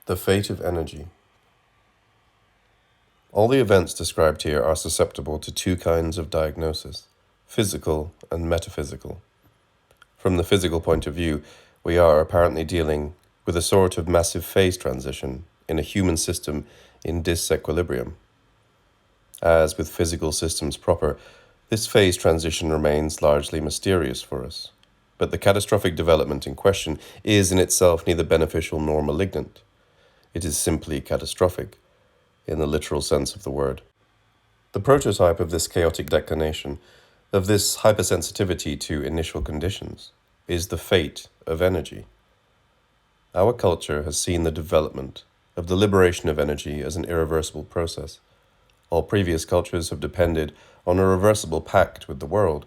The fate of energy. All the events described here are susceptible to two kinds of diagnosis, physical and metaphysical. From the physical point of view, we are apparently dealing with a sort of massive phase transition in a human system in disequilibrium. As with physical systems proper, this phase transition remains largely mysterious for us, but the catastrophic development in question is in itself neither beneficial nor malignant. It is simply catastrophic, in the literal sense of the word. The prototype of this chaotic declination, of this hypersensitivity to initial conditions, is the fate of energy. Our culture has seen the development of the liberation of energy as an irreversible process. All previous cultures have depended on a reversible pact with the world,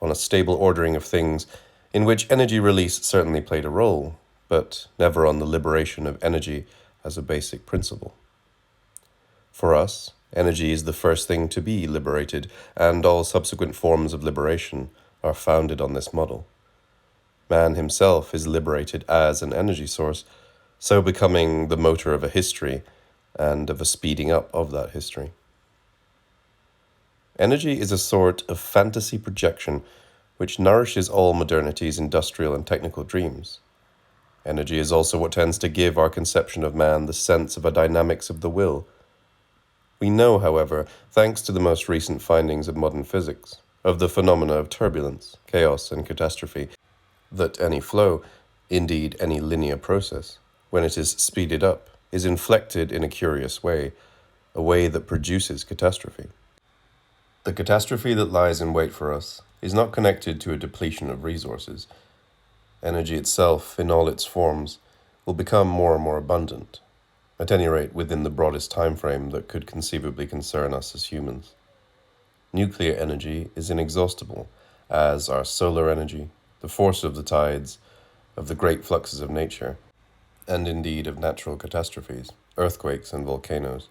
on a stable ordering of things in which energy release certainly played a role, but never on the liberation of energy as a basic principle. For us, energy is the first thing to be liberated, and all subsequent forms of liberation are founded on this model. Man himself is liberated as an energy source, so becoming the motor of a history and of a speeding up of that history. Energy is a sort of fantasy projection which nourishes all modernity's industrial and technical dreams. Energy is also what tends to give our conception of man the sense of a dynamics of the will. We know, however, thanks to the most recent findings of modern physics, of the phenomena of turbulence, chaos, and catastrophe, that any flow, indeed any linear process, when it is speeded up, is inflected in a curious way, a way that produces catastrophe. The catastrophe that lies in wait for us is not connected to a depletion of resources. Energy itself, in all its forms, will become more and more abundant, at any rate within the broadest time frame that could conceivably concern us as humans. Nuclear energy is inexhaustible, as are solar energy, the force of the tides, of the great fluxes of nature, and indeed of natural catastrophes, earthquakes and volcanoes.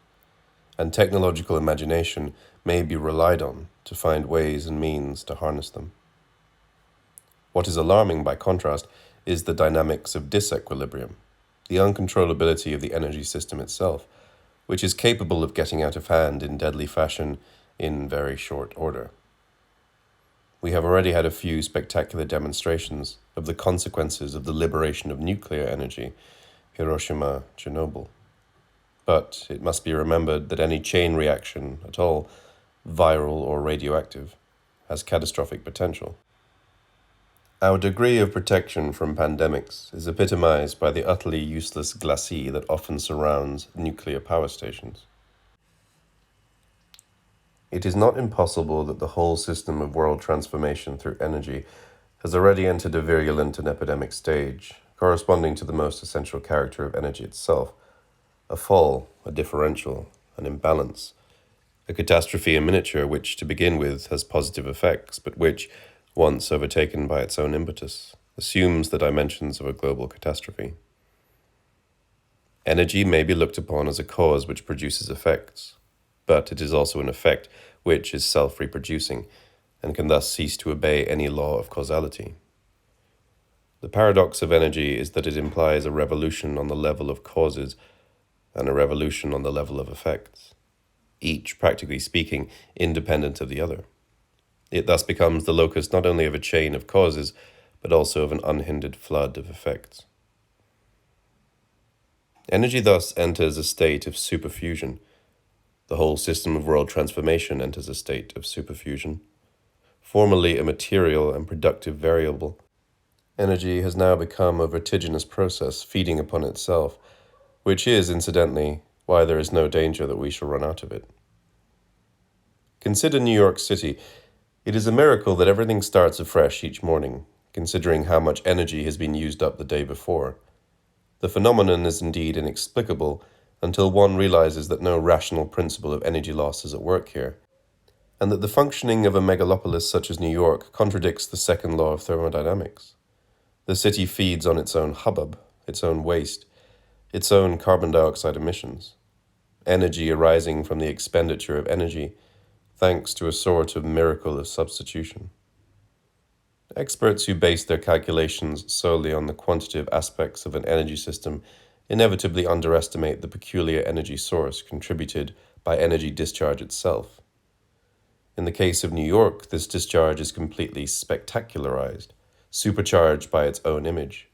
And technological imagination may be relied on to find ways and means to harness them. What is alarming, by contrast, is the dynamics of disequilibrium, the uncontrollability of the energy system itself, which is capable of getting out of hand in deadly fashion in very short order. We have already had a few spectacular demonstrations of the consequences of the liberation of nuclear energy, Hiroshima, Chernobyl. But it must be remembered that any chain reaction at all, viral or radioactive, has catastrophic potential. Our degree of protection from pandemics is epitomized by the utterly useless glacis that often surrounds nuclear power stations. It is not impossible that the whole system of world transformation through energy has already entered a virulent and epidemic stage, corresponding to the most essential character of energy itself: a fall, a differential, an imbalance, a catastrophe in miniature which, to begin with, has positive effects, but which, once overtaken by its own impetus, assumes the dimensions of a global catastrophe. Energy may be looked upon as a cause which produces effects, but it is also an effect which is self-reproducing and can thus cease to obey any law of causality. The paradox of energy is that it implies a revolution on the level of causes and a revolution on the level of effects, each, practically speaking, independent of the other. It thus becomes the locus not only of a chain of causes, but also of an unhindered flood of effects. Energy thus enters a state of superfusion. The whole system of world transformation enters a state of superfusion. Formerly a material and productive variable, energy has now become a vertiginous process feeding upon itself, which is, incidentally, why there is no danger that we shall run out of it. Consider New York City. It is a miracle that everything starts afresh each morning, considering how much energy has been used up the day before. The phenomenon is indeed inexplicable until one realizes that no rational principle of energy loss is at work here, and that the functioning of a megalopolis such as New York contradicts the second law of thermodynamics. The city feeds on its own hubbub, its own waste, its own carbon dioxide emissions. Energy arising from the expenditure of energy, thanks to a sort of miracle of substitution. Experts who base their calculations solely on the quantitative aspects of an energy system inevitably underestimate the peculiar energy source contributed by energy discharge itself. In the case of New York, this discharge is completely spectacularized, supercharged by its own image.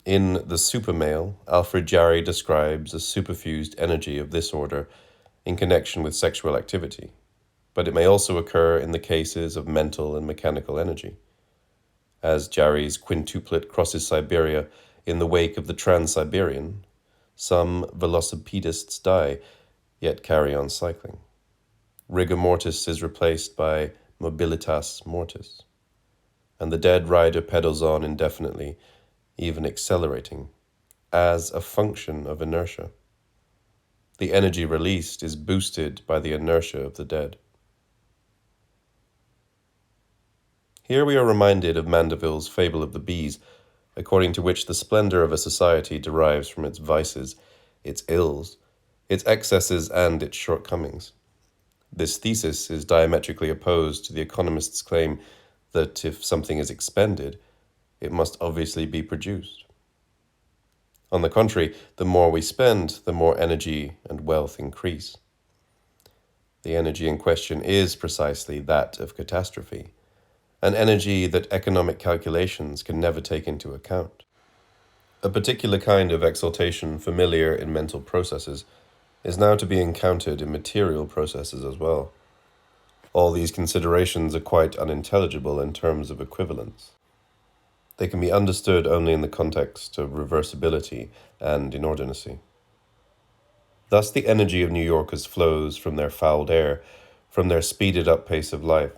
In The Super Male, Alfred Jarry describes a superfused energy of this order in connection with sexual activity, but it may also occur in the cases of mental and mechanical energy. As Jarry's quintuplet crosses Siberia in the wake of the Trans-Siberian, some velocipedists die, yet carry on cycling. Rigor mortis is replaced by mobilitas mortis, and the dead rider pedals on indefinitely, even accelerating, as a function of inertia. The energy released is boosted by the inertia of the dead. Here we are reminded of Mandeville's fable of the bees, according to which the splendor of a society derives from its vices, its ills, its excesses, and its shortcomings. This thesis is diametrically opposed to the economist's claim that if something is expended, it must obviously be produced. On the contrary, the more we spend, the more energy and wealth increase. The energy in question is precisely that of catastrophe, an energy that economic calculations can never take into account. A particular kind of exaltation familiar in mental processes is now to be encountered in material processes as well. All these considerations are quite unintelligible in terms of equivalence. They can be understood only in the context of reversibility and inordinacy. Thus the energy of New Yorkers flows from their fouled air, from their speeded up pace of life,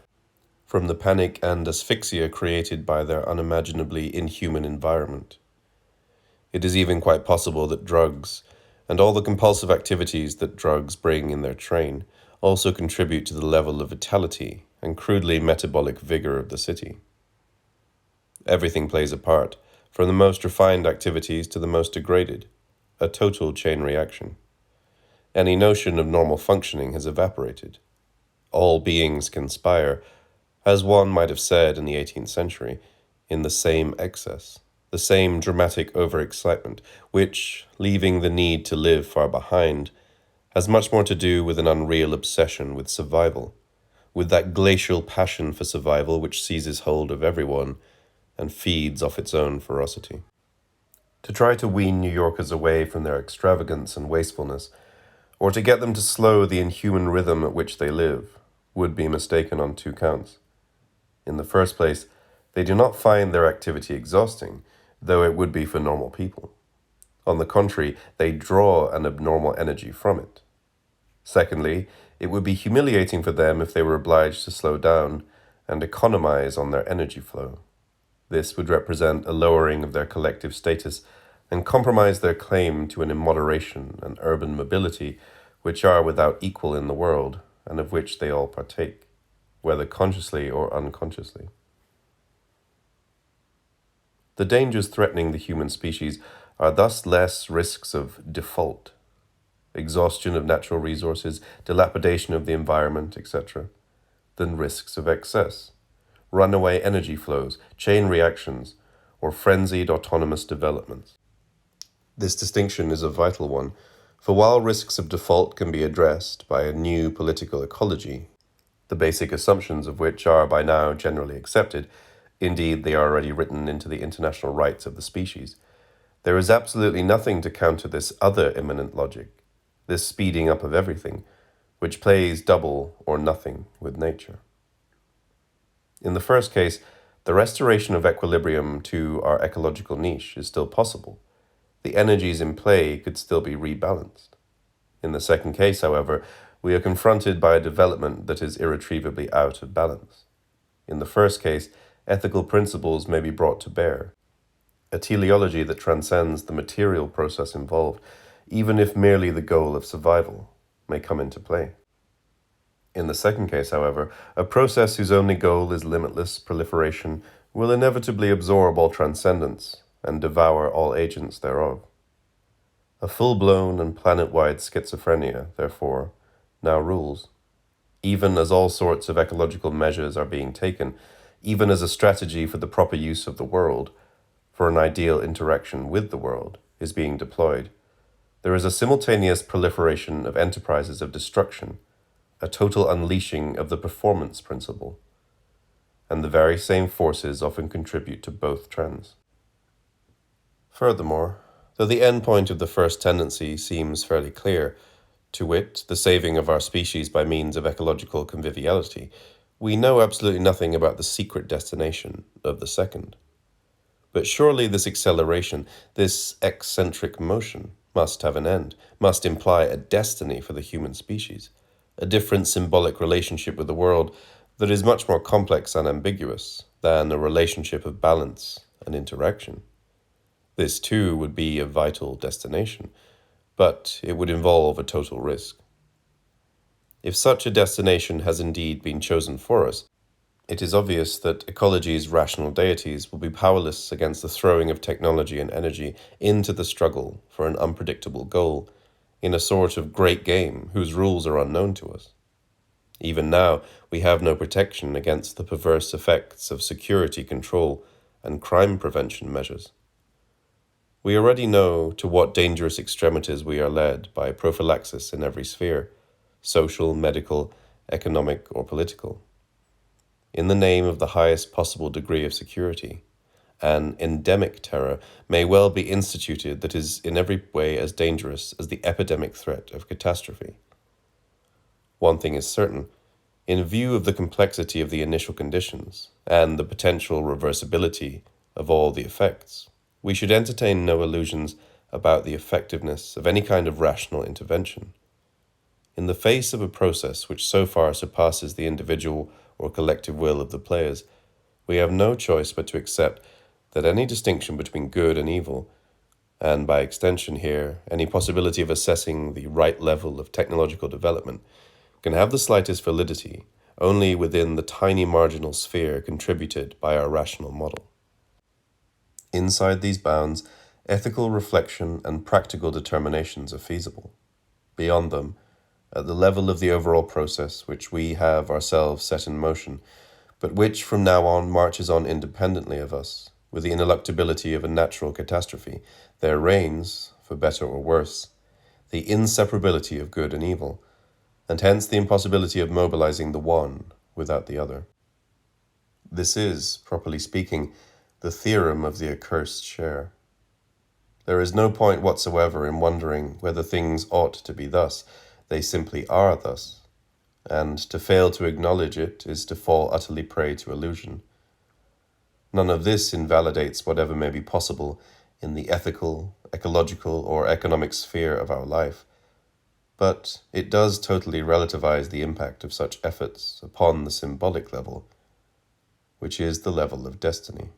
from the panic and asphyxia created by their unimaginably inhuman environment. It is even quite possible that drugs, and all the compulsive activities that drugs bring in their train, also contribute to the level of vitality and crudely metabolic vigor of the city. Everything plays a part, from the most refined activities to the most degraded, a total chain reaction. Any notion of normal functioning has evaporated. All beings conspire, as one might have said in the 18th century, in the same excess, the same dramatic overexcitement, which, leaving the need to live far behind, has much more to do with an unreal obsession with survival, with that glacial passion for survival which seizes hold of everyone and feeds off its own ferocity. To try to wean New Yorkers away from their extravagance and wastefulness, or to get them to slow the inhuman rhythm at which they live, would be mistaken on two counts. In the first place, they do not find their activity exhausting, though it would be for normal people. On the contrary, they draw an abnormal energy from it. Secondly, it would be humiliating for them if they were obliged to slow down and economize on their energy flow. This would represent a lowering of their collective status and compromise their claim to an immoderation and urban mobility which are without equal in the world and of which they all partake, whether consciously or unconsciously. The dangers threatening the human species are thus less risks of default, exhaustion of natural resources, dilapidation of the environment, etc., than risks of excess, runaway energy flows, chain reactions, or frenzied autonomous developments. This distinction is a vital one, for while risks of default can be addressed by a new political ecology, the basic assumptions of which are by now generally accepted, indeed they are already written into the international rights of the species, there is absolutely nothing to counter this other immanent logic, this speeding up of everything, which plays double or nothing with nature. In the first case, the restoration of equilibrium to our ecological niche is still possible. The energies in play could still be rebalanced. In the second case, however, we are confronted by a development that is irretrievably out of balance. In the first case, ethical principles may be brought to bear, a teleology that transcends the material process involved, even if merely the goal of survival may come into play. In the second case, however, a process whose only goal is limitless proliferation will inevitably absorb all transcendence and devour all agents thereof. A full-blown and planet-wide schizophrenia, therefore, now rules, even as all sorts of ecological measures are being taken, even as a strategy for the proper use of the world, for an ideal interaction with the world, is being deployed, there is a simultaneous proliferation of enterprises of destruction, a total unleashing of the performance principle, and the very same forces often contribute to both trends. Furthermore, though the end point of the first tendency seems fairly clear, to wit, the saving of our species by means of ecological conviviality, we know absolutely nothing about the secret destination of the second. But surely this acceleration, this eccentric motion, must have an end, must imply a destiny for the human species, a different symbolic relationship with the world that is much more complex and ambiguous than a relationship of balance and interaction. This too would be a vital destination, but it would involve a total risk. If such a destination has indeed been chosen for us, it is obvious that ecology's rational deities will be powerless against the throwing of technology and energy into the struggle for an unpredictable goal, in a sort of great game whose rules are unknown to us. Even now, we have no protection against the perverse effects of security control and crime prevention measures. We already know to what dangerous extremities we are led by prophylaxis in every sphere, social, medical, economic, or political. In the name of the highest possible degree of security, an endemic terror may well be instituted that is in every way as dangerous as the epidemic threat of catastrophe. One thing is certain: in view of the complexity of the initial conditions and the potential reversibility of all the effects, we should entertain no illusions about the effectiveness of any kind of rational intervention. In the face of a process which so far surpasses the individual or collective will of the players, we have no choice but to accept that any distinction between good and evil, and by extension here, any possibility of assessing the right level of technological development, can have the slightest validity only within the tiny marginal sphere contributed by our rational model. Inside these bounds, ethical reflection and practical determinations are feasible. Beyond them, at the level of the overall process which we have ourselves set in motion, but which from now on marches on independently of us, with the ineluctability of a natural catastrophe, there reigns, for better or worse, the inseparability of good and evil, and hence the impossibility of mobilizing the one without the other. This is, properly speaking, the theorem of the accursed share. There is no point whatsoever in wondering whether things ought to be thus. They simply are thus, and to fail to acknowledge it is to fall utterly prey to illusion. None of this invalidates whatever may be possible in the ethical, ecological, or economic sphere of our life, but it does totally relativize the impact of such efforts upon the symbolic level, which is the level of destiny.